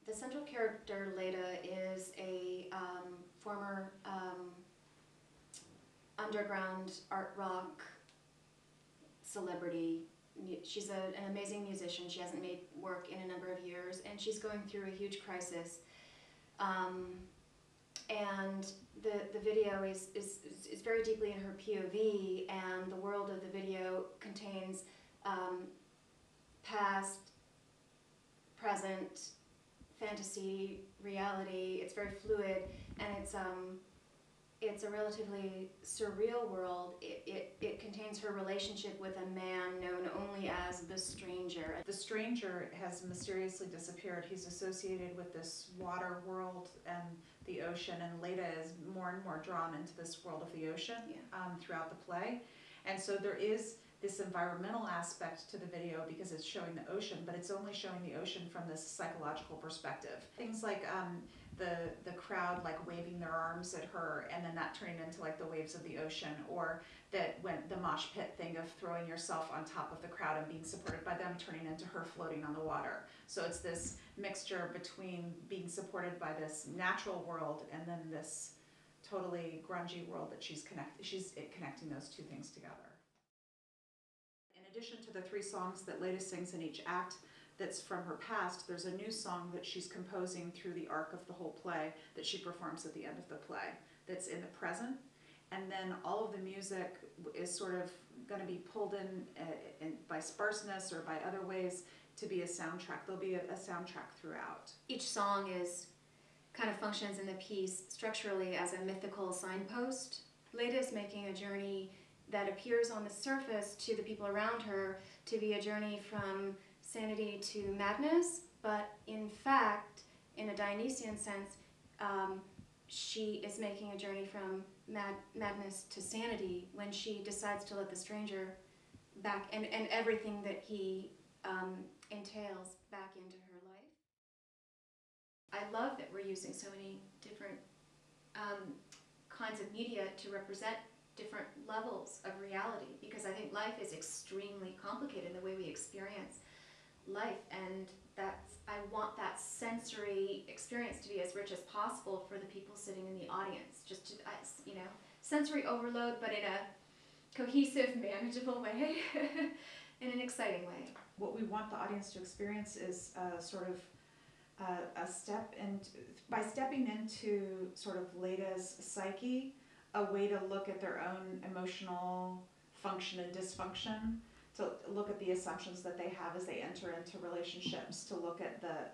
The central character, Leda, is a former underground art rock celebrity. She's an amazing musician. She hasn't made work in a number of years, and she's going through a huge crisis. And the video is very deeply in her POV, and the world of the video contains past, present, fantasy, reality. It's very fluid, and it's a relatively surreal world. It contains her relationship with a man known only as the Stranger. The Stranger has mysteriously disappeared. He's associated with this water world and the ocean, and Leda is more and more drawn into this world of the ocean throughout the play. And so there is this environmental aspect to the video because it's showing the ocean, but it's only showing the ocean from this psychological perspective. Things like the crowd like waving their arms at her, and then that turning into like the waves of the ocean, or that when the mosh pit thing of throwing yourself on top of the crowd and being supported by them turning into her floating on the water. So it's this mixture between being supported by this natural world and then this totally grungy world that she's connecting those two things together. In addition to the 3 songs that Leda sings in each act that's from her past, there's a new song that she's composing through the arc of the whole play that she performs at the end of the play that's in the present. And then all of the music is sort of going to be pulled in by sparseness or by other ways to be a soundtrack. There'll be a soundtrack throughout. Each song kind of functions in the piece structurally as a mythical signpost. Leda is making a journey that appears on the surface to the people around her to be a journey from sanity to madness, but in fact, in a Dionysian sense, she is making a journey from madness to sanity when she decides to let the stranger back and everything that he entails back into her life. I love that we're using so many different kinds of media to represent different levels of reality, because I think life is extremely complicated in the way we experience life, and I want that sensory experience to be as rich as possible for the people sitting in the audience, just to, sensory overload, but in a cohesive, manageable way, in an exciting way. What we want the audience to experience is sort of a step, and by stepping into sort of Leda's psyche, a way to look at their own emotional function and dysfunction, to look at the assumptions that they have as they enter into relationships, to look at the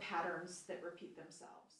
patterns that repeat themselves.